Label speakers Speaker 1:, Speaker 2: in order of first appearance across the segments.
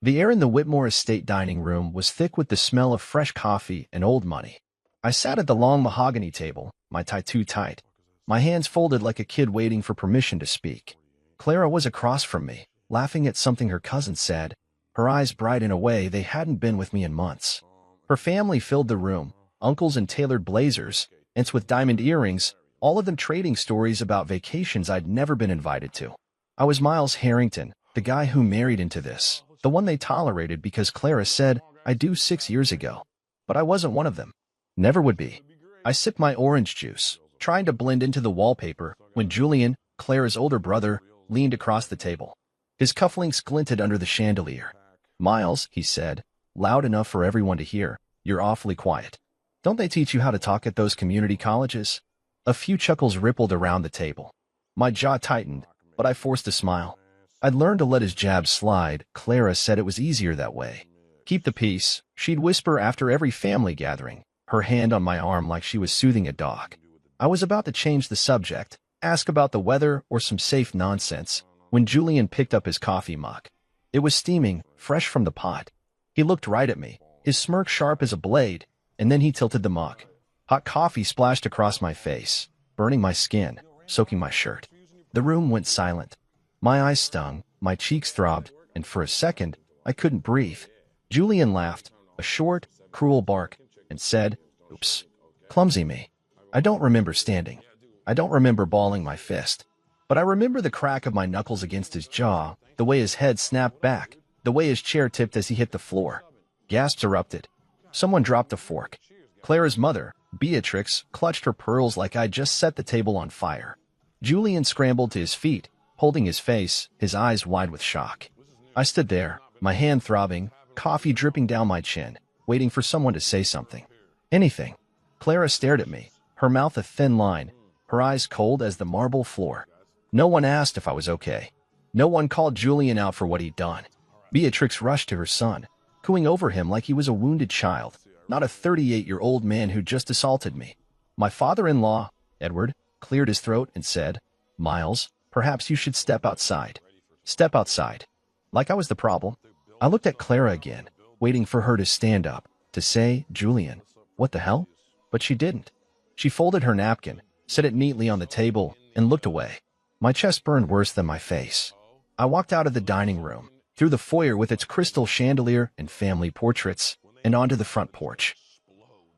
Speaker 1: The air in the Whitmore estate dining room was thick with the smell of fresh coffee and old money. I sat at the long mahogany table, my tie too tight, my hands folded like a kid waiting for permission to speak. Clara was across from me, laughing at something her cousin said, her eyes bright in a way they hadn't been with me in months. Her family filled the room, uncles in tailored blazers, aunts with diamond earrings, all of them trading stories about vacations I'd never been invited to. I was Miles Harrington, the guy who married into this, the one they tolerated because Clara said I do 6 years ago. But I wasn't one of them. Never would be. I sipped my orange juice, trying to blend into the wallpaper, when Julian, Clara's older brother, leaned across the table. His cufflinks glinted under the chandelier. "Miles," he said, loud enough for everyone to hear, "you're awfully quiet. Don't they teach you how to talk at those community colleges?" A few chuckles rippled around the table. My jaw tightened, but I forced a smile. I'd learned to let his jab slide. Clara said it was easier that way. "Keep the peace," she'd whisper after every family gathering, her hand on my arm like she was soothing a dog. I was about to change the subject, ask about the weather or some safe nonsense, when Julian picked up his coffee mug. It was steaming, fresh from the pot. He looked right at me, his smirk sharp as a blade, and then he tilted the mug. Hot coffee splashed across my face, burning my skin, soaking my shirt. The room went silent. My eyes stung, my cheeks throbbed, and for a second, I couldn't breathe. Julian laughed, a short, cruel bark, and said, "Oops. Clumsy me. I don't remember standing. I don't remember balling my fist. But I remember the crack of my knuckles against his jaw, the way his head snapped back, the way his chair tipped as he hit the floor." Gasps erupted. Someone dropped a fork. Clara's mother, Beatrix, clutched her pearls like I'd just set the table on fire. Julian scrambled to his feet, holding his face, his eyes wide with shock. I stood there, my hand throbbing, coffee dripping down my chin, waiting for someone to say something. Anything. Clara stared at me, her mouth a thin line, her eyes cold as the marble floor. No one asked if I was okay. No one called Julian out for what he'd done. Beatrix rushed to her son, cooing over him like he was a wounded child, not a 38-year-old man who just assaulted me. My father-in-law, Edward, cleared his throat and said, "Miles, perhaps you should step outside." Step outside. Like I was the problem. I looked at Clara again, waiting for her to stand up, to say, "Julian, what the hell?" But she didn't. She folded her napkin, set it neatly on the table, and looked away. My chest burned worse than my face. I walked out of the dining room, through the foyer with its crystal chandelier and family portraits, and onto the front porch.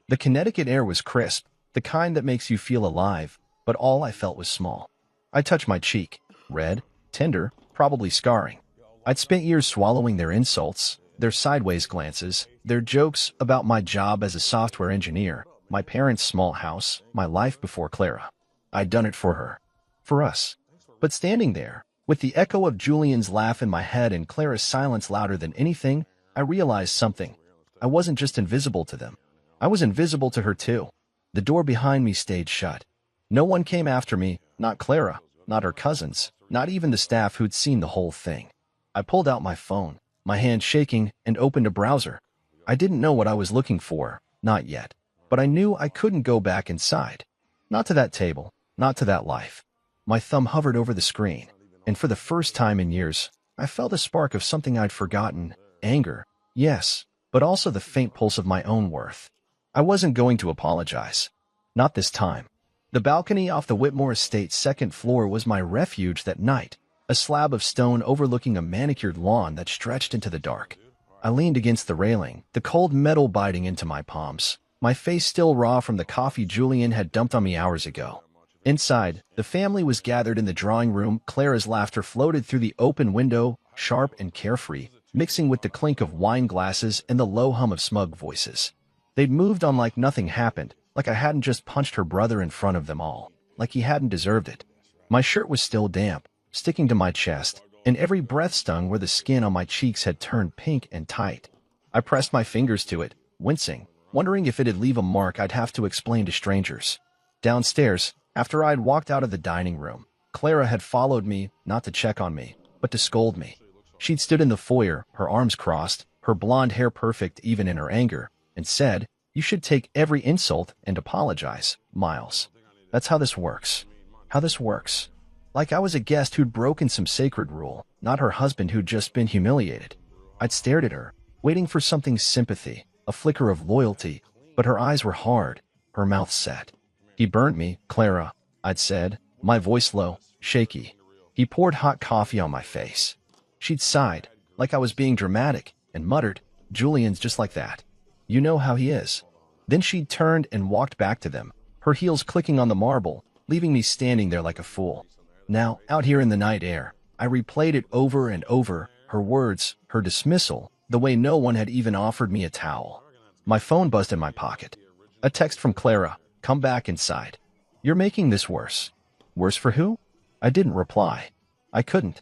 Speaker 1: The Connecticut air was crisp, the kind that makes you feel alive, but all I felt was small. I touched my cheek, red, tender, probably scarring. I'd spent years swallowing their insults, their sideways glances, their jokes about my job as a software engineer, my parents' small house, my life before Clara. I'd done it for her. For us. But standing there, with the echo of Julian's laugh in my head and Clara's silence louder than anything, I realized something. I wasn't just invisible to them. I was invisible to her too. The door behind me stayed shut. No one came after me, not Clara, not her cousins, not even the staff who'd seen the whole thing. I pulled out my phone, my hand shaking, and opened a browser. I didn't know what I was looking for, not yet, but I knew I couldn't go back inside. Not to that table, not to that life. My thumb hovered over the screen, and for the first time in years, I felt a spark of something I'd forgotten. Anger, yes, but also the faint pulse of my own worth. I wasn't going to apologize. Not this time. The balcony off the Whitmore estate's second floor was my refuge that night, a slab of stone overlooking a manicured lawn that stretched into the dark. I leaned against the railing, the cold metal biting into my palms, my face still raw from the coffee Julian had dumped on me hours ago. Inside, the family was gathered in the drawing room. Clara's laughter floated through the open window, sharp and carefree, mixing with the clink of wine glasses and the low hum of smug voices. They'd moved on like nothing happened, like I hadn't just punched her brother in front of them all, like he hadn't deserved it. My shirt was still damp, sticking to my chest, and every breath stung where the skin on my cheeks had turned pink and tight. I pressed my fingers to it, wincing, wondering if it'd leave a mark I'd have to explain to strangers. Downstairs, after I'd walked out of the dining room, Clara had followed me, not to check on me, but to scold me. She'd stood in the foyer, her arms crossed, her blonde hair perfect even in her anger, and said, "You should take every insult and apologize, Miles. That's how this works. How this works." Like I was a guest who'd broken some sacred rule, not her husband who'd just been humiliated. I'd stared at her, waiting for something sympathy, a flicker of loyalty, but her eyes were hard, her mouth set. He burnt me, Clara, I'd said, my voice low, shaky. He poured hot coffee on my face. She'd sighed, like I was being dramatic, and muttered, Julian's just like that. You know how he is. Then she turned and walked back to them, her heels clicking on the marble, leaving me standing there like a fool. Now, out here in the night air, I replayed it over and over, her words, her dismissal, the way no one had even offered me a towel. My phone buzzed in my pocket. A text from Clara, come back inside. You're making this worse. Worse for who? I didn't reply. I couldn't.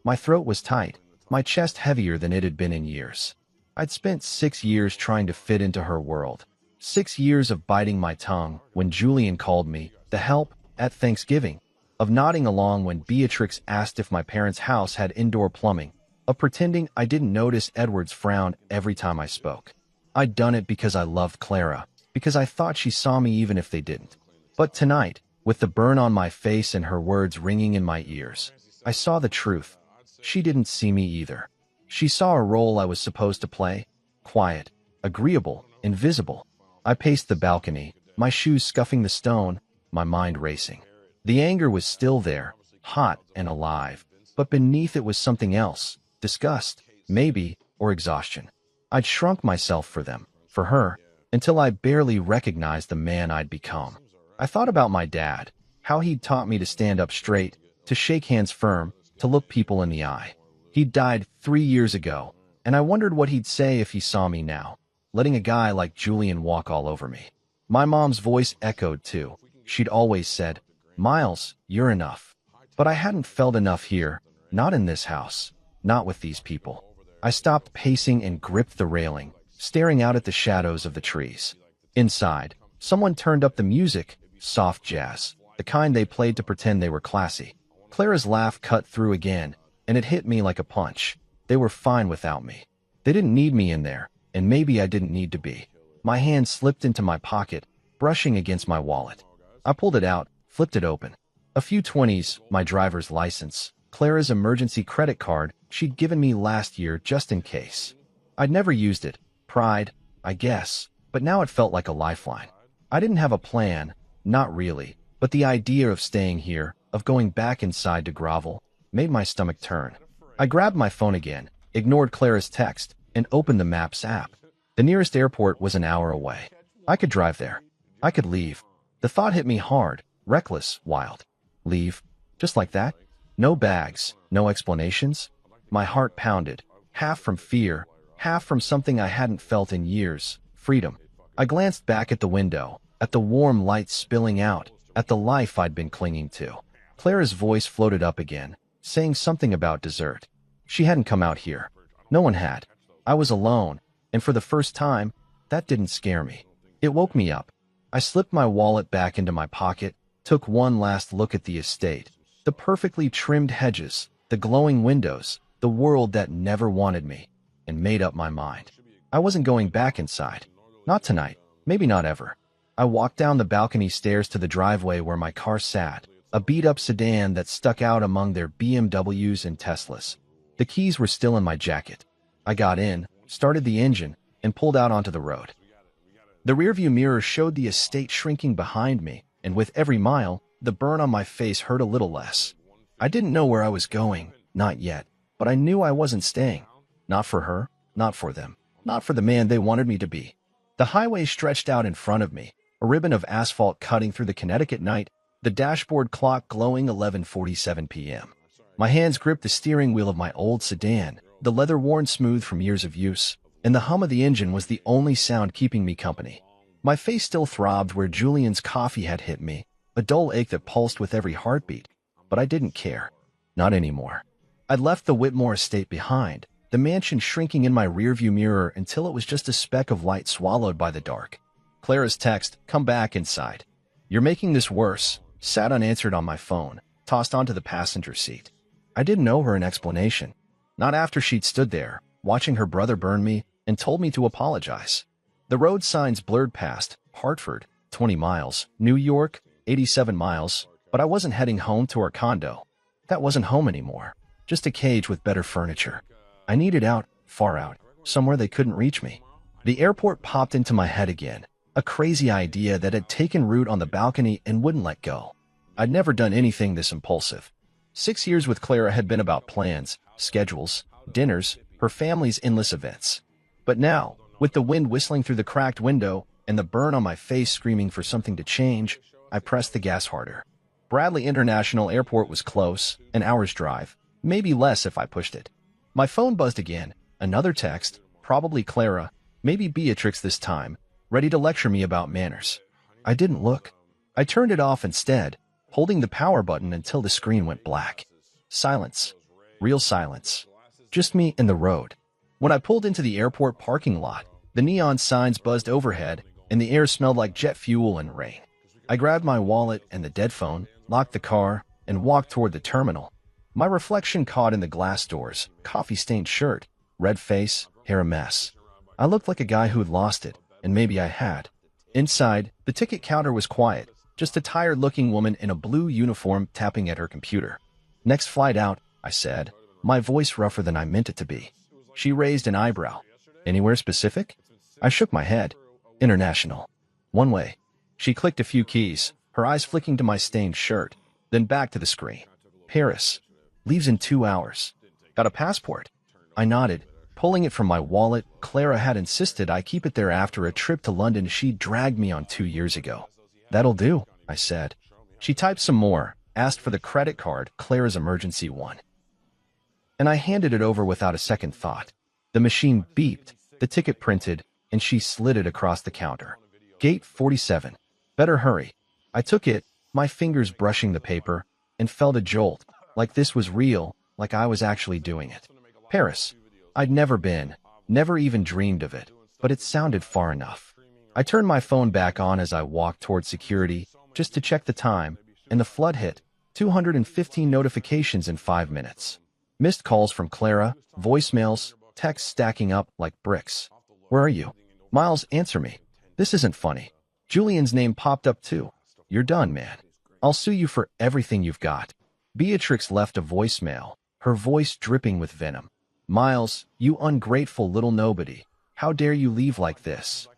Speaker 1: My throat was tight, my chest heavier than it had been in years. I'd spent 6 years trying to fit into her world. 6 years of biting my tongue when Julian called me, the help, at Thanksgiving. Of nodding along when Beatrix asked if my parents' house had indoor plumbing. Of pretending I didn't notice Edward's frown every time I spoke. I'd done it because I loved Clara, because I thought she saw me even if they didn't. But tonight, with the burn on my face and her words ringing in my ears, I saw the truth. She didn't see me either. She saw a role I was supposed to play, quiet, agreeable, invisible. I paced the balcony, my shoes scuffing the stone, my mind racing. The anger was still there, hot and alive, but beneath it was something else, disgust, maybe, or exhaustion. I'd shrunk myself for them, for her, until I barely recognized the man I'd become. I thought about my dad, how he'd taught me to stand up straight, to shake hands firm, to look people in the eye. He'd died 3 years ago, and I wondered what he'd say if he saw me now, letting a guy like Julian walk all over me. My mom's voice echoed too. She'd always said, Miles, you're enough. But I hadn't felt enough here, not in this house, not with these people. I stopped pacing and gripped the railing, staring out at the shadows of the trees. Inside, someone turned up the music, soft jazz, the kind they played to pretend they were classy. Clara's laugh cut through again, and it hit me like a punch. They were fine without me. They didn't need me in there, and maybe I didn't need to be. My hand slipped into my pocket, brushing against my wallet. I pulled it out, flipped it open. A few 20s, my driver's license, Clara's emergency credit card she'd given me last year just in case. I'd never used it. Pride, I guess, but now it felt like a lifeline. I didn't have a plan, not really, but the idea of staying here, of going back inside to grovel, made my stomach turn. I grabbed my phone again, ignored Clara's text, and opened the Maps app. The nearest airport was an hour away. I could drive there. I could leave. The thought hit me hard, reckless, wild. Leave? Just like that? No bags, no explanations? My heart pounded, half from fear, half from something I hadn't felt in years, freedom. I glanced back at the window, at the warm light spilling out, at the life I'd been clinging to. Clara's voice floated up again, saying something about dessert. She hadn't come out here. No one had. I was alone, and for the first time, that didn't scare me. It woke me up. I slipped my wallet back into my pocket, took one last look at the estate, the perfectly trimmed hedges, the glowing windows, the world that never wanted me, and made up my mind. I wasn't going back inside. Not tonight, maybe not ever. I walked down the balcony stairs to the driveway where my car sat, a beat-up sedan that stuck out among their BMWs and Teslas. The keys were still in my jacket. I got in, started the engine, and pulled out onto the road. The rearview mirror showed the estate shrinking behind me, and with every mile, the burn on my face hurt a little less. I didn't know where I was going, not yet, but I knew I wasn't staying. Not for her, not for them, not for the man they wanted me to be. The highway stretched out in front of me, a ribbon of asphalt cutting through the Connecticut night, the dashboard clock glowing 11:47 p.m. My hands gripped the steering wheel of my old sedan, the leather worn smooth from years of use, and the hum of the engine was the only sound keeping me company. My face still throbbed where Julian's coffee had hit me, a dull ache that pulsed with every heartbeat, but I didn't care. Not anymore. I'd left the Whitmore estate behind, the mansion shrinking in my rearview mirror until it was just a speck of light swallowed by the dark. Clara's text, come back inside. You're making this worse, sat unanswered on my phone, tossed onto the passenger seat. I didn't owe her an explanation. Not after she'd stood there, watching her brother burn me, and told me to apologize. The road signs blurred past, Hartford, 20 miles, New York, 87 miles, but I wasn't heading home to our condo. That wasn't home anymore, just a cage with better furniture. I needed out, far out, somewhere they couldn't reach me. The airport popped into my head again, a crazy idea that had taken root on the balcony and wouldn't let go. I'd never done anything this impulsive. 6 years with Clara had been about plans, schedules, dinners, her family's endless events. But now, with the wind whistling through the cracked window and the burn on my face screaming for something to change, I pressed the gas harder. Bradley International Airport was close, an hour's drive, maybe less if I pushed it. My phone buzzed again, another text, probably Clara, maybe Beatrix this time, ready to lecture me about manners. I didn't look. I turned it off instead, holding the power button until the screen went black. Silence. Real silence. Just me and the road. When I pulled into the airport parking lot, the neon signs buzzed overhead, and the air smelled like jet fuel and rain. I grabbed my wallet and the dead phone, locked the car, and walked toward the terminal. My reflection caught in the glass doors, coffee-stained shirt, red face, hair a mess. I looked like a guy who'd lost it, and maybe I had. Inside, the ticket counter was quiet, just a tired-looking woman in a blue uniform tapping at her computer. "Next flight out," I said, my voice rougher than I meant it to be. She raised an eyebrow. "Anywhere specific?" I shook my head. "International. One way." She clicked a few keys, her eyes flicking to my stained shirt, then back to the screen. "Paris. Leaves in 2 hours. Got a passport?" I nodded, pulling it from my wallet. Clara had insisted I keep it there after a trip to London she dragged me on 2 years ago. "That'll do," I said. She typed some more, asked for the credit card, Clara's emergency one. And I handed it over without a second thought. The machine beeped, the ticket printed, and she slid it across the counter. "Gate 47. Better hurry." I took it, my fingers brushing the paper, and felt a jolt, like this was real, like I was actually doing it. Paris. I'd never been, never even dreamed of it, but it sounded far enough. I turned my phone back on as I walked toward security, just to check the time, and the flood hit, 215 notifications in 5 minutes. Missed calls from Clara, voicemails, texts stacking up like bricks. "Where are you?" "Miles, answer me. This isn't funny." Julian's name popped up too. "You're done, man. I'll sue you for everything you've got." Beatrix left a voicemail, her voice dripping with venom. "Miles, you ungrateful little nobody. How dare you leave like this?"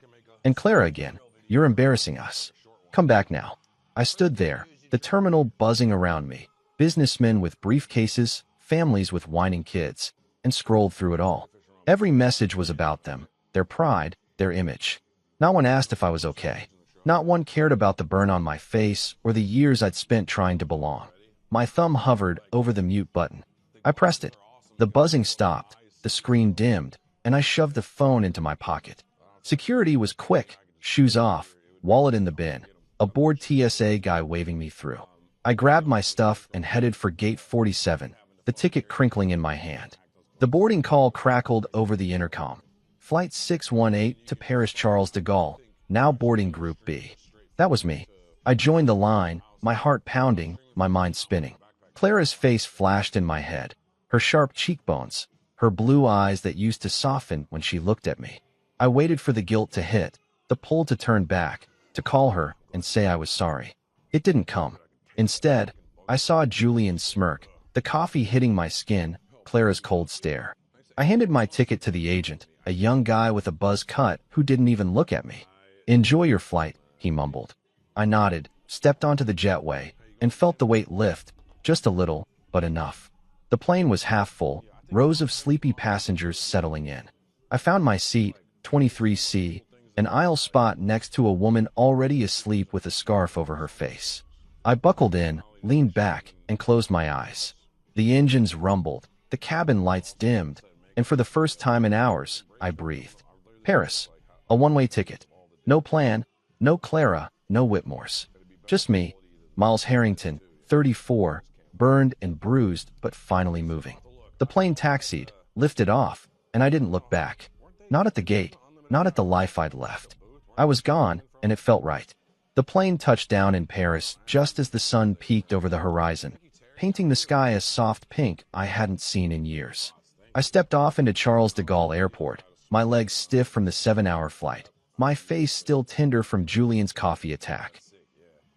Speaker 1: And Clara again. "You're embarrassing us. Come back now." I stood there, the terminal buzzing around me, businessmen with briefcases, families with whining kids, and scrolled through it all. Every message was about them, their pride, their image. Not one asked if I was okay. Not one cared about the burn on my face or the years I'd spent trying to belong. My thumb hovered over the mute button. I pressed it. The buzzing stopped, the screen dimmed, and I shoved the phone into my pocket. Security was quick, shoes off, wallet in the bin, a bored TSA guy waving me through. I grabbed my stuff and headed for gate 47, the ticket crinkling in my hand. The boarding call crackled over the intercom. Flight 618 to Paris Charles de Gaulle, now boarding Group B. That was me. I joined the line, my heart pounding, my mind spinning. Clara's face flashed in my head, her sharp cheekbones, her blue eyes that used to soften when she looked at me. I waited for the guilt to hit, the pull to turn back, to call her and say I was sorry. It didn't come. Instead, I saw Julian's smirk, the coffee hitting my skin, Clara's cold stare. I handed my ticket to the agent, a young guy with a buzz cut who didn't even look at me. "Enjoy your flight," he mumbled. I nodded, stepped onto the jetway, and felt the weight lift, just a little, but enough. The plane was half full, rows of sleepy passengers settling in. I found my seat, 23C, an aisle spot next to a woman already asleep with a scarf over her face. I buckled in, leaned back, and closed my eyes. The engines rumbled, the cabin lights dimmed, and for the first time in hours, I breathed. Paris. A one-way ticket. No plan, no Clara, no Whitmores. Just me, Miles Harrington, 34, burned and bruised, but finally moving. The plane taxied, lifted off, and I didn't look back. Not at the gate, not at the life I'd left. I was gone, and it felt right. The plane touched down in Paris just as the sun peeked over the horizon, painting the sky a soft pink I hadn't seen in years. I stepped off into Charles de Gaulle Airport, my legs stiff from the 7-hour flight, my face still tender from Julian's coffee attack.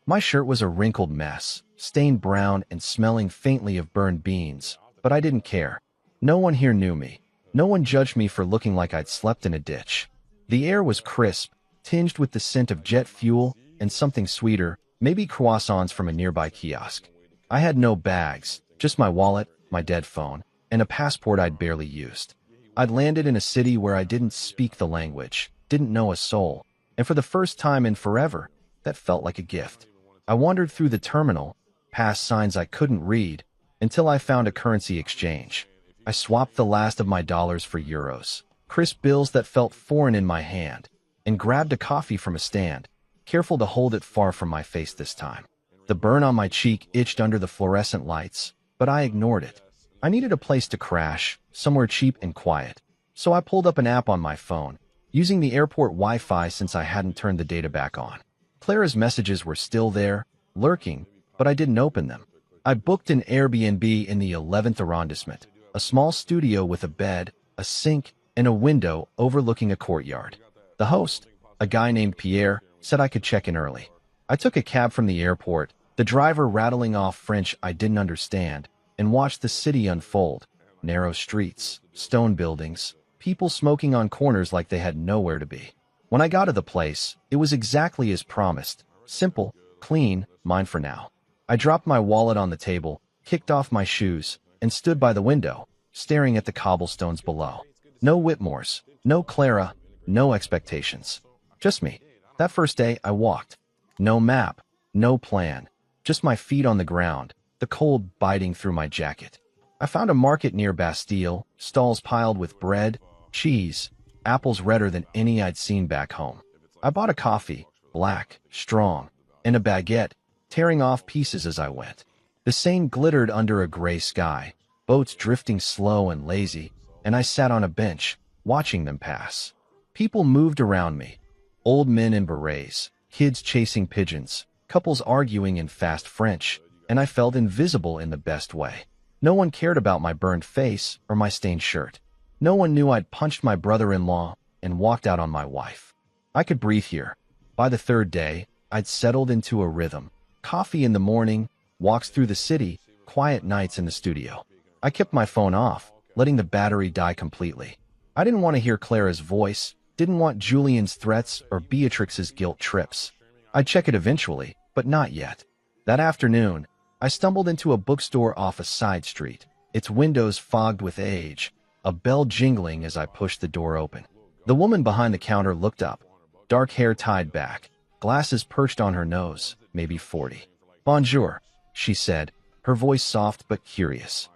Speaker 1: My shirt was a wrinkled mess, stained brown and smelling faintly of burned beans, but I didn't care. No one here knew me. No one judged me for looking like I'd slept in a ditch. The air was crisp, tinged with the scent of jet fuel and something sweeter, maybe croissants from a nearby kiosk. I had no bags, just my wallet, my dead phone, and a passport I'd barely used. I'd landed in a city where I didn't speak the language, didn't know a soul, and for the first time in forever, that felt like a gift. I wandered through the terminal, past signs I couldn't read, until I found a currency exchange. I swapped the last of my dollars for euros, crisp bills that felt foreign in my hand, and grabbed a coffee from a stand, careful to hold it far from my face this time. The burn on my cheek itched under the fluorescent lights, but I ignored it. I needed a place to crash, somewhere cheap and quiet. So I pulled up an app on my phone, using the airport Wi-Fi since I hadn't turned the data back on. Clara's messages were still there, lurking, but I didn't open them. I booked an Airbnb in the 11th arrondissement, a small studio with a bed, a sink, and a window overlooking a courtyard. The host, a guy named Pierre, said I could check in early. I took a cab from the airport, the driver rattling off French I didn't understand, and watched the city unfold. Narrow streets, stone buildings, people smoking on corners like they had nowhere to be. When I got to the place, it was exactly as promised. Simple, clean, mine for now. I dropped my wallet on the table, kicked off my shoes, and stood by the window, staring at the cobblestones below. No Whitmores, no Clara, no expectations. Just me. That first day, I walked. No map, no plan, just my feet on the ground, the cold biting through my jacket. I found a market near Bastille, stalls piled with bread, cheese, apples redder than any I'd seen back home. I bought a coffee, black, strong, and a baguette, tearing off pieces as I went. The Seine glittered under a gray sky, boats drifting slow and lazy, and I sat on a bench, watching them pass. People moved around me. Old men in berets, kids chasing pigeons, couples arguing in fast French, and I felt invisible in the best way. No one cared about my burned face or my stained shirt. No one knew I'd punched my brother-in-law and walked out on my wife. I could breathe here. By the third day, I'd settled into a rhythm. Coffee in the morning, walks through the city, quiet nights in the studio. I kept my phone off, letting the battery die completely. I didn't want to hear Clara's voice, didn't want Julian's threats or Beatrix's guilt trips. I'd check it eventually, but not yet. That afternoon, I stumbled into a bookstore off a side street, its windows fogged with age, a bell jingling as I pushed the door open. The woman behind the counter looked up, dark hair tied back, glasses perched on her nose, maybe 40. "Bonjour," she said, her voice soft but curious.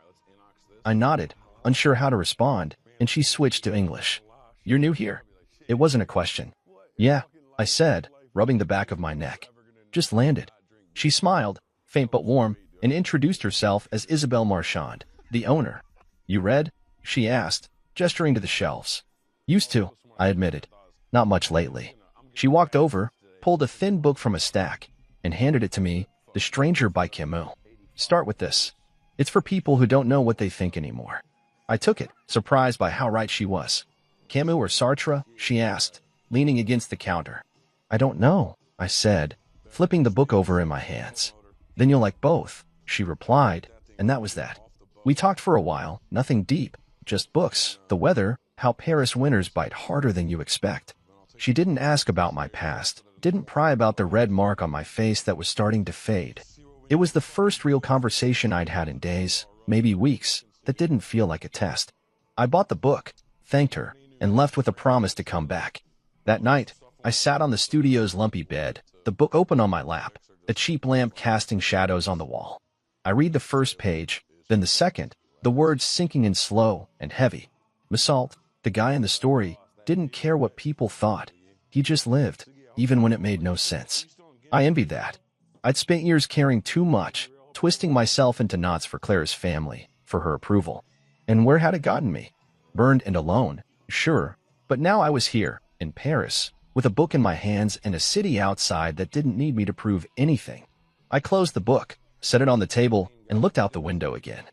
Speaker 1: I nodded, unsure how to respond, and she switched to English. "You're new here?" It wasn't a question. "Yeah," I said, rubbing the back of my neck. "Just landed." She smiled, faint but warm, and introduced herself as Isabelle Marchand, the owner. "You read?" she asked, gesturing to the shelves. "Used to," I admitted. "Not much lately." She walked over, pulled a thin book from a stack, and handed it to me, The Stranger by Camus. "Start with this. It's for people who don't know what they think anymore." I took it, surprised by how right she was. "Camus or Sartre?" she asked, leaning against the counter. "I don't know," I said, flipping the book over in my hands. "Then you'll like both," she replied, and that was that. We talked for a while, nothing deep, just books, the weather, how Paris winters bite harder than you expect. She didn't ask about my past, didn't pry about the red mark on my face that was starting to fade. It was the first real conversation I'd had in days, maybe weeks, that didn't feel like a test. I bought the book, thanked her, and left with a promise to come back. That night, I sat on the studio's lumpy bed, the book open on my lap, a cheap lamp casting shadows on the wall. I read the first page, then the second, the words sinking in slow and heavy. Massault, the guy in the story, didn't care what people thought. He just lived, even when it made no sense. I envied that. I'd spent years caring too much, twisting myself into knots for Clara's family, for her approval. And where had it gotten me? Burned and alone, sure, but now I was here, in Paris, with a book in my hands and a city outside that didn't need me to prove anything. I closed the book, set it on the table, and looked out the window again.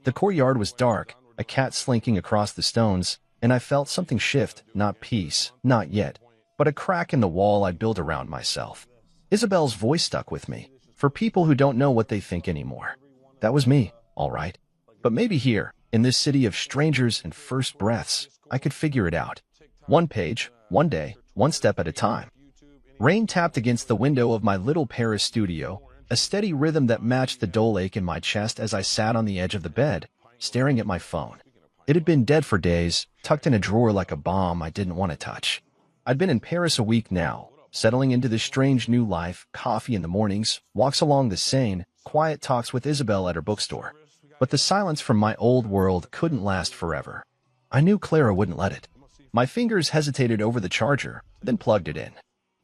Speaker 1: The courtyard was dark, a cat slinking across the stones, and I felt something shift, not peace, not yet, but a crack in the wall I'd built around myself. Isabelle's voice stuck with me, for people who don't know what they think anymore. That was me, all right. But maybe here, In this city of strangers and first breaths, I could figure it out. One page, one day, one step at a time. Rain tapped against the window of my little Paris studio, a steady rhythm that matched the dull ache in my chest as I sat on the edge of the bed, staring at my phone. It had been dead for days, tucked in a drawer like a bomb I didn't want to touch. I'd been in Paris a week now, settling into this strange new life, coffee in the mornings, walks along the Seine, quiet talks with Isabel at her bookstore. But the silence from my old world couldn't last forever. I knew Clara wouldn't let it. My fingers hesitated over the charger, then plugged it in.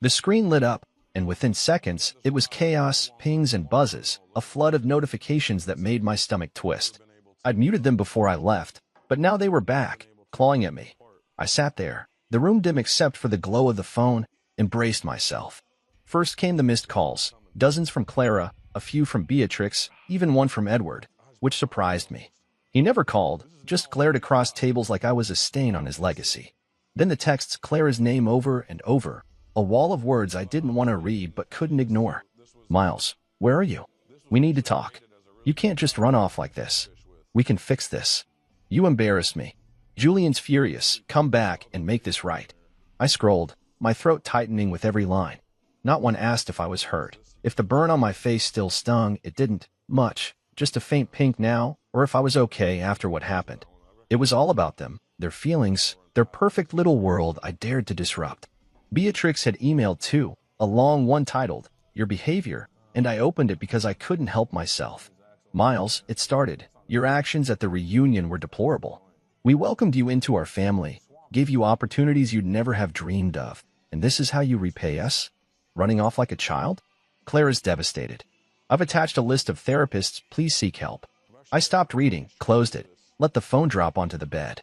Speaker 1: The screen lit up, and within seconds, it was chaos, pings and buzzes, a flood of notifications that made my stomach twist. I'd muted them before I left, but now they were back, clawing at me. I sat there, the room dim except for the glow of the phone, and braced myself. First came the missed calls, dozens from Clara, a few from Beatrix, even one from Edward, which surprised me. He never called, just glared across tables like I was a stain on his legacy. Then the texts, Clara's name over and over, a wall of words I didn't want to read but couldn't ignore. Miles, where are you? We need to talk. You can't just run off like this. We can fix this. You embarrass me. Julian's furious. Come back and make this right. I scrolled, my throat tightening with every line. Not one asked if I was hurt. If the burn on my face still stung, it didn't. Much. Just a faint pink now, or if I was okay after what happened. It was all about them, their feelings, their perfect little world I dared to disrupt. Beatrix had emailed too, a long one titled, Your Behavior, and I opened it because I couldn't help myself. Miles, it started. Your actions at the reunion were deplorable. We welcomed you into our family, gave you opportunities you'd never have dreamed of, and this is how you repay us? Running off like a child? Clara's devastated. I've attached a list of therapists, please seek help. I stopped reading, closed it, let the phone drop onto the bed.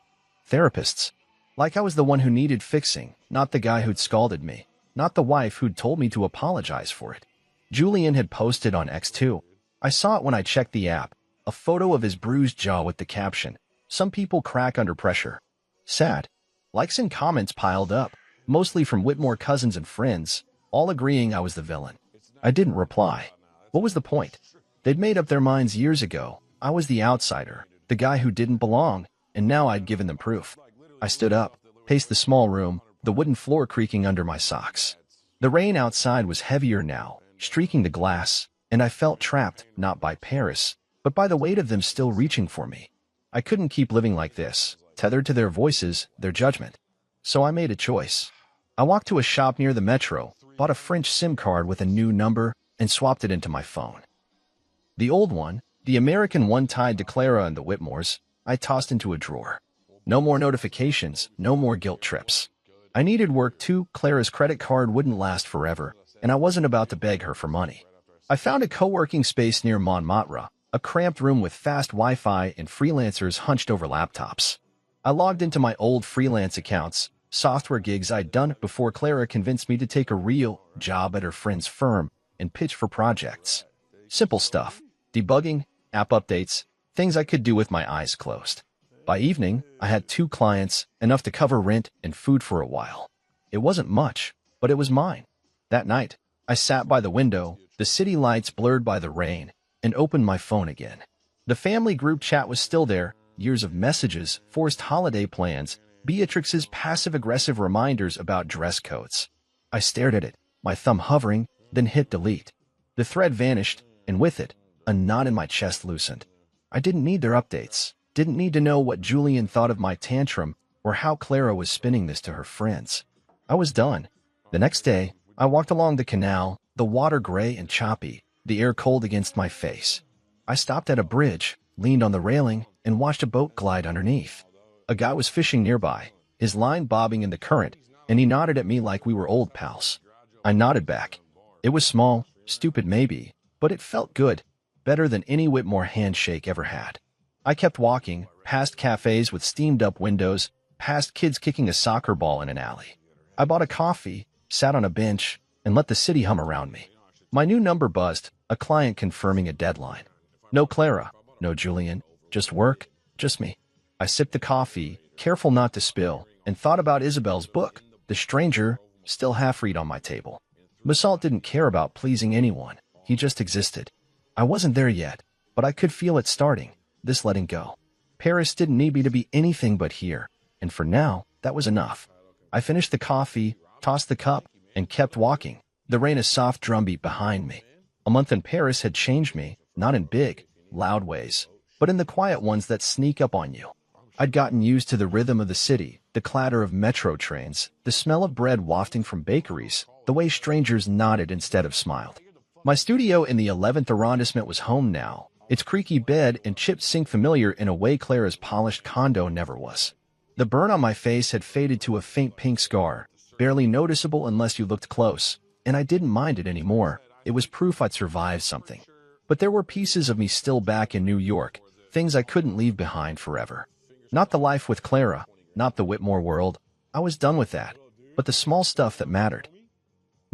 Speaker 1: Therapists. Like I was the one who needed fixing, not the guy who'd scalded me, not the wife who'd told me to apologize for it. Julian had posted on X too. I saw it when I checked the app, a photo of his bruised jaw with the caption, some people crack under pressure. Sad. Likes and comments piled up, mostly from Whitmore cousins and friends, all agreeing I was the villain. I didn't reply. What was the point? They'd made up their minds years ago. I was the outsider, the guy who didn't belong, and now I'd given them proof. I stood up, paced the small room, the wooden floor creaking under my socks. The rain outside was heavier now, streaking the glass, and I felt trapped, not by Paris, but by the weight of them still reaching for me. I couldn't keep living like this, tethered to their voices, their judgment. So I made a choice. I walked to a shop near the metro, bought a French SIM card with a new number, and swapped it into my phone. The old one, the American one tied to Clara and the Whitmores, I tossed into a drawer. No more notifications, no more guilt trips. I needed work too. Clara's credit card wouldn't last forever, and I wasn't about to beg her for money. I found a co-working space near Montmartre, a cramped room with fast Wi-Fi and freelancers hunched over laptops. I logged into my old freelance accounts, software gigs I'd done before Clara convinced me to take a real job at her friend's firm and pitch for projects. Simple stuff, debugging, app updates, things I could do with my eyes closed. By evening, I had 2 clients, enough to cover rent and food for a while. It wasn't much, but it was mine. That night, I sat by the window, the city lights blurred by the rain, and opened my phone again. The family group chat was still there, years of messages, forced holiday plans, Beatrix's passive-aggressive reminders about dress codes. I stared at it, my thumb hovering, then hit delete. The thread vanished, and with it, a knot in my chest loosened. I didn't need their updates, didn't need to know what Julian thought of my tantrum or how Clara was spinning this to her friends. I was done. The next day, I walked along the canal, the water gray and choppy, the air cold against my face. I stopped at a bridge, leaned on the railing, and watched a boat glide underneath. A guy was fishing nearby, his line bobbing in the current, and he nodded at me like we were old pals. I nodded back. It was small, stupid maybe, but it felt good, better than any Whitmore handshake ever had. I kept walking, past cafes with steamed-up windows, past kids kicking a soccer ball in an alley. I bought a coffee, sat on a bench, and let the city hum around me. My new number buzzed, a client confirming a deadline. No Clara, no Julian, just work, just me. I sipped the coffee, careful not to spill, and thought about Isabel's book, The Stranger, still half-read on my table. Basalt didn't care about pleasing anyone. He just existed. I wasn't there yet, but I could feel it starting, this letting go. Paris didn't need me to be anything but here, and for now, that was enough. I finished the coffee, tossed the cup, and kept walking, the rain a soft drumbeat behind me. A month in Paris had changed me, not in big, loud ways, but in the quiet ones that sneak up on you. I'd gotten used to the rhythm of the city, the clatter of metro trains, the smell of bread wafting from bakeries, the way strangers nodded instead of smiled. My studio in the 11th arrondissement was home now, its creaky bed and chipped sink familiar in a way Clara's polished condo never was. The burn on my face had faded to a faint pink scar, barely noticeable unless you looked close, and I didn't mind it anymore. It was proof I'd survived something. But there were pieces of me still back in New York, things I couldn't leave behind forever. Not the life with Clara, not the Whitmore world. I was done with that. But the small stuff that mattered.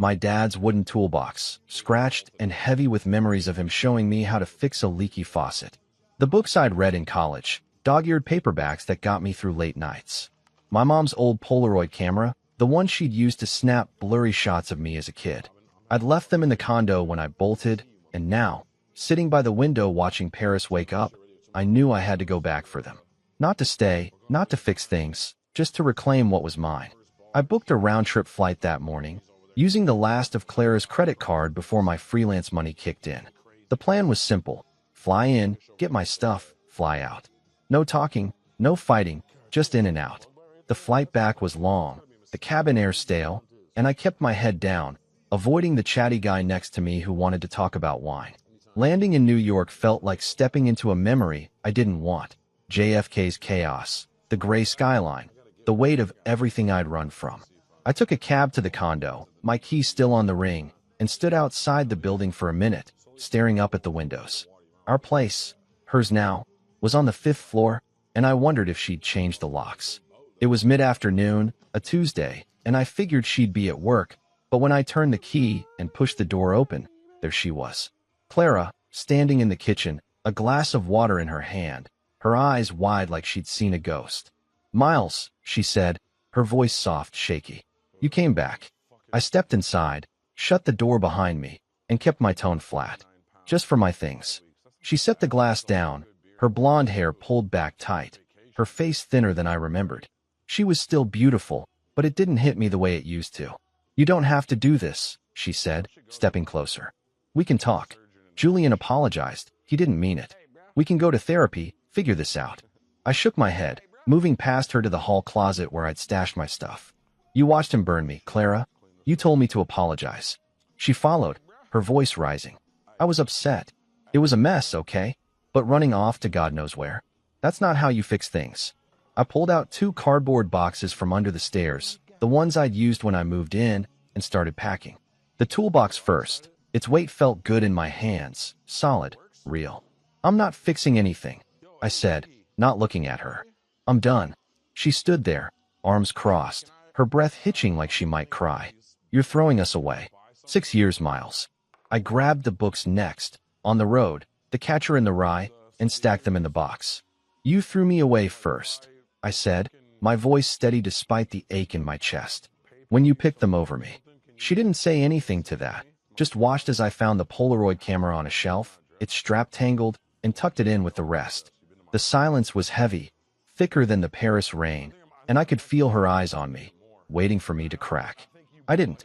Speaker 1: My dad's wooden toolbox, scratched and heavy with memories of him showing me how to fix a leaky faucet. The books I'd read in college, dog-eared paperbacks that got me through late nights. My mom's old Polaroid camera, the one she'd used to snap blurry shots of me as a kid. I'd left them in the condo when I bolted, and now, sitting by the window watching Paris wake up, I knew I had to go back for them. Not to stay, not to fix things, just to reclaim what was mine. I booked a round-trip flight that morning, using the last of Clara's credit card before my freelance money kicked in. The plan was simple. Fly in, get my stuff, fly out. No talking, no fighting, just in and out. The flight back was long, the cabin air stale, and I kept my head down, avoiding the chatty guy next to me who wanted to talk about wine. Landing in New York felt like stepping into a memory I didn't want. JFK's chaos, the gray skyline, the weight of everything I'd run from. I took a cab to the condo, my key still on the ring, and stood outside the building for a minute, staring up at the windows. Our place, hers now, was on the 5th floor, and I wondered if she'd changed the locks. It was mid-afternoon, a Tuesday, and I figured she'd be at work, but when I turned the key and pushed the door open, there she was. Clara, standing in the kitchen, a glass of water in her hand, her eyes wide like she'd seen a ghost. "Miles," she said, her voice soft, shaky. "You came back." I stepped inside, shut the door behind me, and kept my tone flat. "Just for my things." She set the glass down, her blonde hair pulled back tight, her face thinner than I remembered. She was still beautiful, but it didn't hit me the way it used to. "You don't have to do this," she said, stepping closer. "We can talk." Julian apologized. He didn't mean it. "We can go to therapy, figure this out." I shook my head, moving past her to the hall closet where I'd stashed my stuff. "You watched him burn me, Clara. You told me to apologize." She followed, her voice rising. "I was upset. It was a mess, okay? But running off to God knows where. That's not how you fix things." I pulled out 2 cardboard boxes from under the stairs, the ones I'd used when I moved in, and started packing. The toolbox first. Its weight felt good in my hands, solid, real. "I'm not fixing anything," I said, not looking at her. "I'm done." She stood there, arms crossed, her breath hitching like she might cry. "You're throwing us away." 6 years, Miles. I grabbed the books next, on the road, The Catcher in the Rye, and stacked them in the box. "You threw me away first," I said, my voice steady despite the ache in my chest. "When you picked them over me." She didn't say anything to that, just watched as I found the Polaroid camera on a shelf, its strap tangled, and tucked it in with the rest. The silence was heavy, thicker than the Paris rain, and I could feel her eyes on me, waiting for me to crack. I didn't.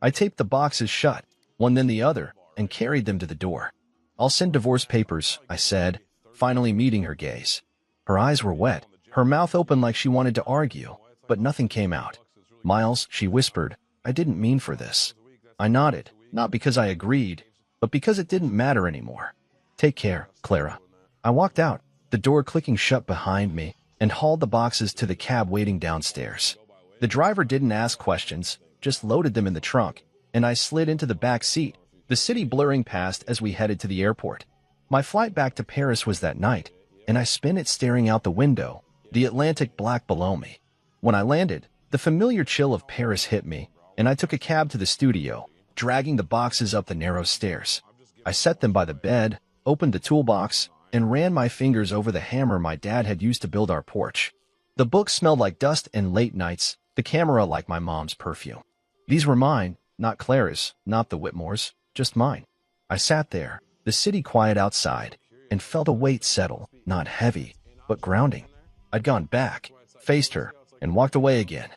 Speaker 1: I taped the boxes shut, one then the other, and carried them to the door. "I'll send divorce papers," I said, finally meeting her gaze. Her eyes were wet, her mouth open like she wanted to argue, but nothing came out. "Miles," she whispered, "I didn't mean for this." I nodded, not because I agreed, but because it didn't matter anymore. "Take care, Clara." I walked out, the door clicking shut behind me, and hauled the boxes to the cab waiting downstairs. The driver didn't ask questions, just loaded them in the trunk, and I slid into the back seat, the city blurring past as we headed to the airport. My flight back to Paris was that night, and I spent it staring out the window, the Atlantic black below me. When I landed, the familiar chill of Paris hit me, and I took a cab to the studio, dragging the boxes up the narrow stairs. I set them by the bed, opened the toolbox, and ran my fingers over the hammer my dad had used to build our porch. The books smelled like dust and late nights, the camera like my mom's perfume. These were mine, not Clara's, not the Whitmore's, just mine. I sat there, the city quiet outside, and felt a weight settle, not heavy, but grounding. I'd gone back, faced her, and walked away again.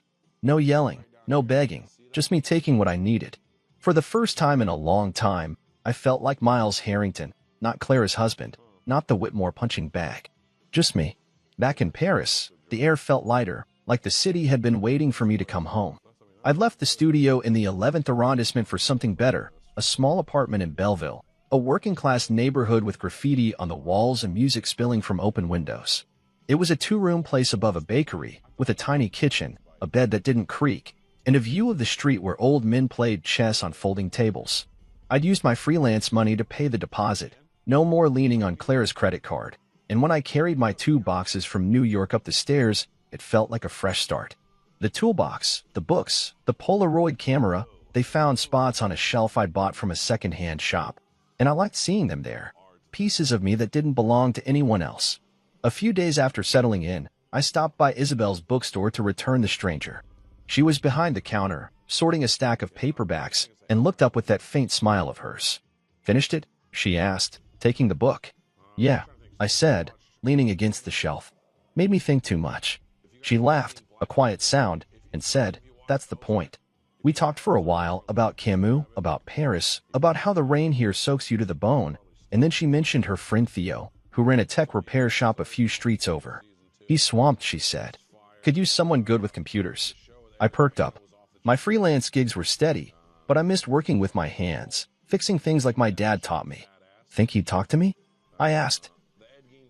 Speaker 1: No yelling, no begging, just me taking what I needed. For the first time in a long time, I felt like Miles Harrington, not Clara's husband, not the Whitmore punching bag. Just me. Back in Paris, the air felt lighter, like the city had been waiting for me to come home. I'd left the studio in the 11th arrondissement for something better, a small apartment in Belleville, a working-class neighborhood with graffiti on the walls and music spilling from open windows. It was a two-room place above a bakery, with a tiny kitchen, a bed that didn't creak, and a view of the street where old men played chess on folding tables. I'd used my freelance money to pay the deposit, no more leaning on Clara's credit card, and when I carried my 2 boxes from New York up the stairs, it felt like a fresh start. The toolbox, the books, the Polaroid camera, they found spots on a shelf I'd bought from a second-hand shop, and I liked seeing them there, pieces of me that didn't belong to anyone else. A few days after settling in, I stopped by Isabel's bookstore to return the stranger. She was behind the counter, sorting a stack of paperbacks, and looked up with that faint smile of hers. "Finished it?" she asked, taking the book. "Yeah," I said, leaning against the shelf. "Made me think too much." She laughed, a quiet sound, and said, "That's the point." We talked for a while about Camus, about Paris, about how the rain here soaks you to the bone, and then she mentioned her friend Theo, who ran a tech repair shop a few streets over. "He's swamped," she said. "Could use someone good with computers." I perked up. My freelance gigs were steady, but I missed working with my hands, fixing things like my dad taught me. "Think he'd talk to me?" I asked.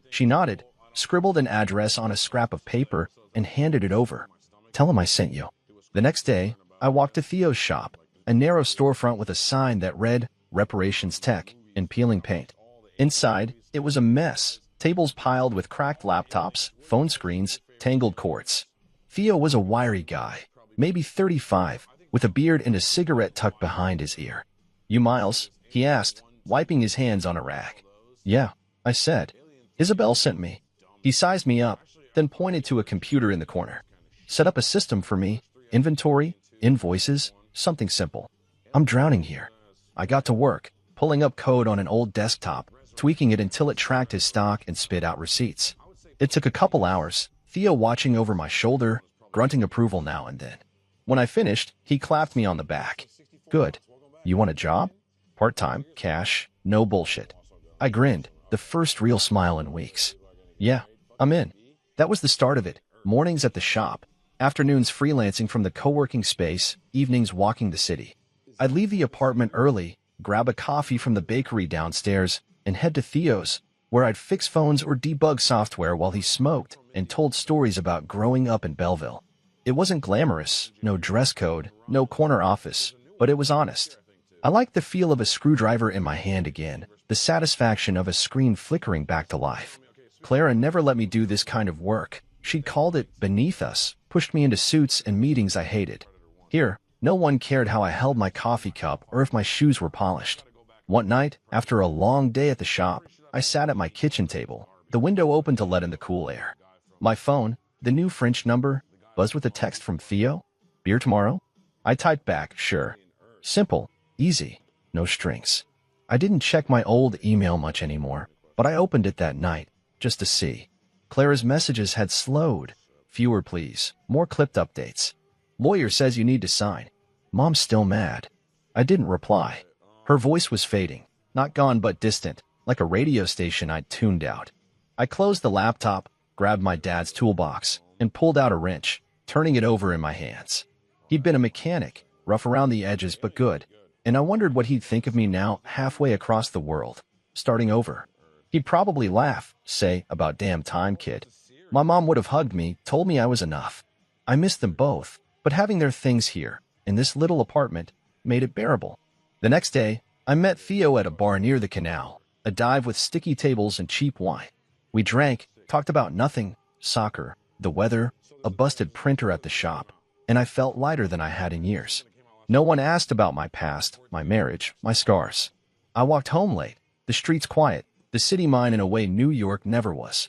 Speaker 1: She nodded, scribbled an address on a scrap of paper, and handed it over. "Tell him I sent you." The next day, I walked to Theo's shop, a narrow storefront with a sign that read, "Reparations Tech," in peeling paint. Inside, it was a mess, tables piled with cracked laptops, phone screens, tangled cords. Theo was a wiry guy, maybe 35, with a beard and a cigarette tucked behind his ear. "You Miles?" he asked, wiping his hands on a rag. "Yeah," I said. "Isabel sent me." He sized me up, then pointed to a computer in the corner. "Set up a system for me, inventory, invoices, something simple. I'm drowning here." I got to work, pulling up code on an old desktop, tweaking it until it tracked his stock and spit out receipts. It took a couple hours, Theo watching over my shoulder, grunting approval now and then. When I finished, he clapped me on the back. "Good. You want a job? Part-time, cash, no bullshit." I grinned, the first real smile in weeks. "Yeah, I'm in." That was the start of it. Mornings at the shop, afternoons freelancing from the co-working space, evenings walking the city. I'd leave the apartment early, grab a coffee from the bakery downstairs, and head to Theo's, where I'd fix phones or debug software while he smoked and told stories about growing up in Belleville. It wasn't glamorous, no dress code, no corner office, but it was honest. I liked the feel of a screwdriver in my hand again, the satisfaction of a screen flickering back to life. Clara never let me do this kind of work. She'd called it beneath us, pushed me into suits and meetings I hated. Here, no one cared how I held my coffee cup or if my shoes were polished. One night, after a long day at the shop, I sat at my kitchen table, the window open to let in the cool air. My phone, the new French number, buzzed with a text from Theo. "Beer tomorrow?" I typed back, "Sure." Simple, easy, no strings. I didn't check my old email much anymore, but I opened it that night, just to see. Clara's messages had slowed. "Fewer please, more clipped updates. Lawyer says you need to sign. Mom's still mad." I didn't reply. Her voice was fading, not gone but distant, like a radio station I'd tuned out. I closed the laptop, grabbed my dad's toolbox, and pulled out a wrench, turning it over in my hands. He'd been a mechanic, rough around the edges but good, and I wondered what he'd think of me now halfway across the world, starting over. He'd probably laugh, say, "About damn time, kid." My mom would have hugged me, told me I was enough. I missed them both, but having their things here, in this little apartment, made it bearable. The next day, I met Theo at a bar near the canal, a dive with sticky tables and cheap wine. We drank, talked about nothing, soccer, the weather, a busted printer at the shop, and I felt lighter than I had in years. No one asked about my past, my marriage, my scars. I walked home late, the streets quiet, the city mine in a way New York never was.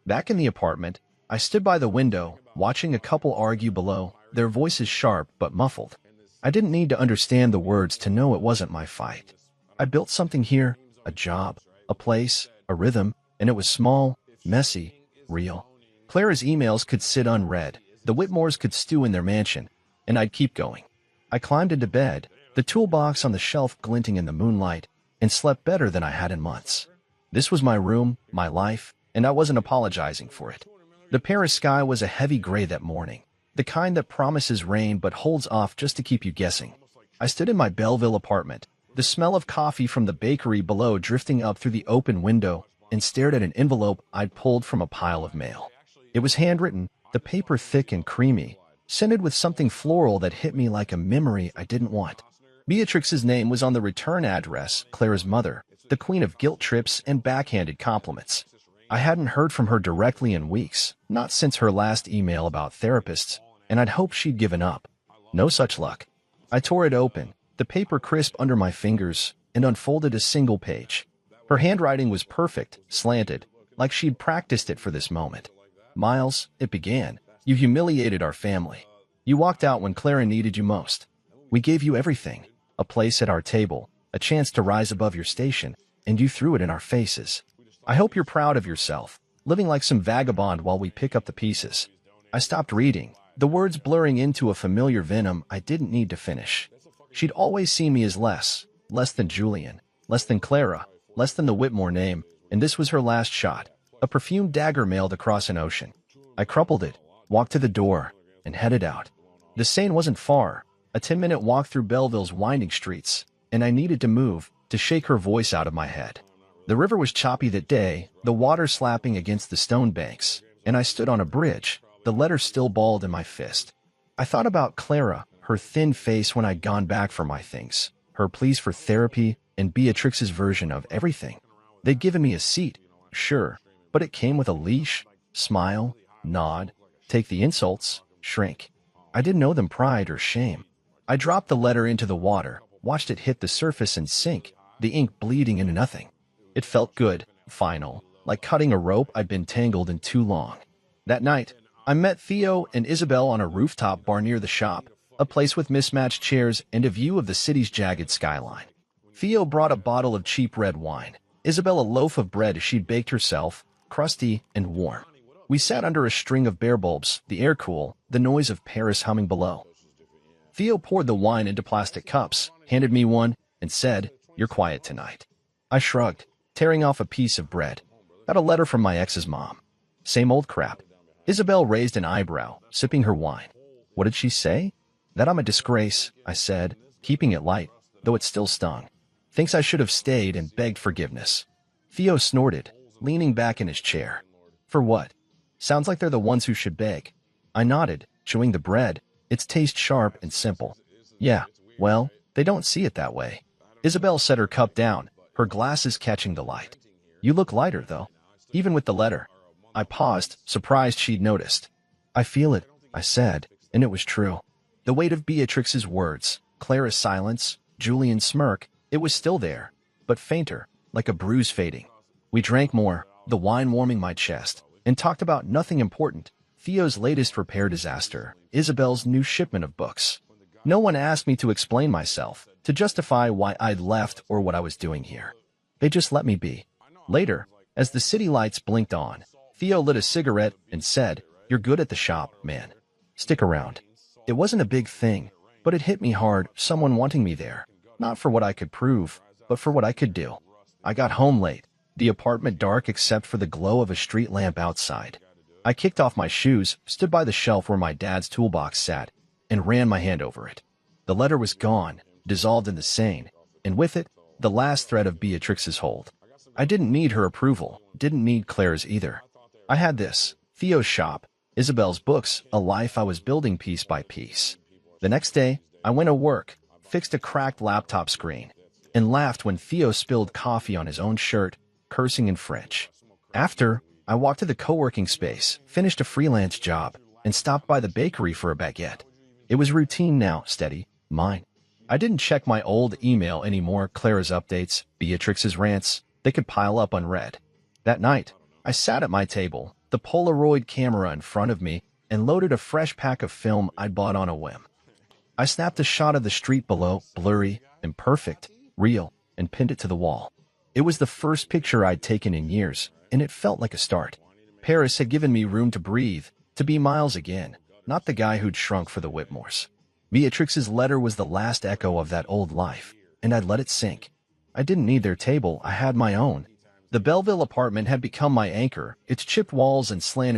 Speaker 1: Back in the apartment, I stood by the window, watching a couple argue below, their voices sharp but muffled. I didn't need to understand the words to know it wasn't my fight. I built something here, a job, a place, a rhythm, and it was small, messy, real. Clara's emails could sit unread, the Whitmores could stew in their mansion, and I'd keep going. I climbed into bed, the toolbox on the shelf glinting in the moonlight, and slept better than I had in months. This was my room, my life, and I wasn't apologizing for it. The Paris sky was a heavy gray that morning, the kind that promises rain but holds off just to keep you guessing. I stood in my Belleville apartment, the smell of coffee from the bakery below drifting up through the open window, and stared at an envelope I'd pulled from a pile of mail. It was handwritten, the paper thick and creamy, scented with something floral that hit me like a memory I didn't want. Beatrix's name was on the return address, Clara's mother, the queen of guilt trips and backhanded compliments. I hadn't heard from her directly in weeks, not since her last email about therapists, and I'd hoped she'd given up. No such luck. I tore it open, the paper crisp under my fingers, and unfolded a single page. Her handwriting was perfect, slanted, like she'd practiced it for this moment. Miles, it began, you humiliated our family. You walked out when Clara needed you most. We gave you everything, a place at our table, a chance to rise above your station, and you threw it in our faces. I hope you're proud of yourself, living like some vagabond while we pick up the pieces. I stopped reading, the words blurring into a familiar venom I didn't need to finish. She'd always seen me as less than Julian, less than Clara, less than the Whitmore name, and this was her last shot, a perfumed dagger mailed across an ocean. I crumpled it, walked to the door, and headed out. The Seine wasn't far, a 10-minute walk through Belleville's winding streets, and I needed to move, to shake her voice out of my head. The river was choppy that day, the water slapping against the stone banks, and I stood on a bridge, the letter still balled in my fist. I thought about Clara, her thin face when I'd gone back for my things, her pleas for therapy, and Beatrix's version of everything. They'd given me a seat, sure, but it came with a leash, smile, nod, take the insults, shrink. I didn't know them pride or shame. I dropped the letter into the water, watched it hit the surface and sink, the ink bleeding into nothing. It felt good, final, like cutting a rope I'd been tangled in too long. That night, I met Theo and Isabel on a rooftop bar near the shop, a place with mismatched chairs and a view of the city's jagged skyline. Theo brought a bottle of cheap red wine, Isabel a loaf of bread she'd baked herself, crusty and warm. We sat under a string of bare bulbs, the air cool, the noise of Paris humming below. Theo poured the wine into plastic cups, handed me one, and said, "You're quiet tonight." I shrugged, tearing off a piece of bread. Got a letter from my ex's mom. Same old crap. Isabel raised an eyebrow, sipping her wine. What did she say? That I'm a disgrace, I said, keeping it light, though it still stung. Thinks I should have stayed and begged forgiveness. Theo snorted, leaning back in his chair. For what? Sounds like they're the ones who should beg. I nodded, chewing the bread, its taste sharp and simple. Yeah, well, they don't see it that way. Isabel set her cup down, her glasses catching the light. You look lighter, though, even with the letter. I paused, surprised she'd noticed. I feel it, I said, and it was true. The weight of Beatrix's words, Clara's silence, Julian's smirk, it was still there, but fainter, like a bruise fading. We drank more, the wine warming my chest, and talked about nothing important, Theo's latest repair disaster, Isabel's new shipment of books. No one asked me to explain myself, to justify why I'd left or what I was doing here. They just let me be. Later, as the city lights blinked on, Theo lit a cigarette and said, "You're good at the shop, man. Stick around." It wasn't a big thing, but it hit me hard, someone wanting me there. Not for what I could prove, but for what I could do. I got home late, the apartment dark except for the glow of a street lamp outside. I kicked off my shoes, stood by the shelf where my dad's toolbox sat, and ran my hand over it. The letter was gone, dissolved in the Seine, and with it, the last thread of Beatrix's hold. I didn't need her approval, didn't need Claire's either. I had this, Theo's shop, Isabel's books, a life I was building piece by piece. The next day, I went to work, fixed a cracked laptop screen, and laughed when Theo spilled coffee on his own shirt, cursing in French. After, I walked to the co-working space, finished a freelance job, and stopped by the bakery for a baguette. It was routine now, steady, mine. I didn't check my old email anymore, Clara's updates, Beatrix's rants, they could pile up unread. That night, I sat at my table, the Polaroid camera in front of me, and loaded a fresh pack of film I'd bought on a whim. I snapped a shot of the street below, blurry, imperfect, real, and pinned it to the wall. It was the first picture I'd taken in years, and it felt like a start. Paris had given me room to breathe, to be Miles again, not the guy who'd shrunk for the Whitmores. Beatrix's letter was the last echo of that old life, and I'd let it sink. I didn't need their table, I had my own. The Belleville apartment had become my anchor, its chipped walls and slanted